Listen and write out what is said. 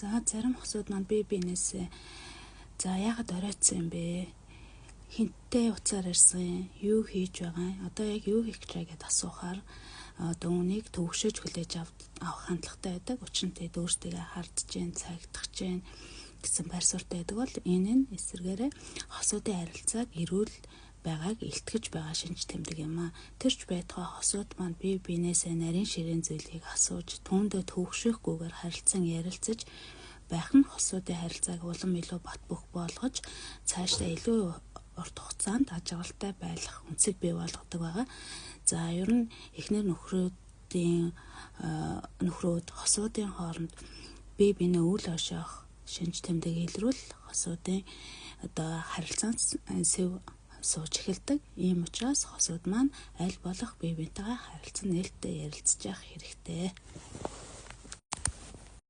За зарим хосууд маань бие биенээсээ за яагаад оройтсан юм бэ? Хинтээ уцаар ирсэн, юу хийж байгаа, одоо яг юу хийх гэж байгаа гэдээ асуухаар одоо үнийг төвөгшөөж хүлээж авах хандлагатай байдаг. Учир нь тэд өөрсдөө хардж जैन, цагдах जैन гэсэн байр суурьтай байдаг бол энэ нь эсвэргээрээ хосуудын харилцааг эрүүл байгааг илтгэж байгаа шинж тэмдэг юм а. Тэрч байтугай хосууд маань бие биенээсээ нарийн ширээн зүйлийг асууж, түүндээ төвөгшөхгүйгээр харилцан ярилцаж байх нь хосуудын харилцааг улам илүү бат бөх болгож цаашдаа илүү урт хугацаанд аж аргалтай байх үнцэг бий болгодог байгаа. За ер нь эхнэр нөхрөөд хосуудын хооронд бие биенээ үл хойшоох шинж тэмдэг илрүүл хосуудын одоо харилцаанд сэв сууж эхэлдэг. Ийм учраас хосууд маань аль болох бие биентэйгээ харилцан нээлттэй ярилцаж явах хэрэгтэй.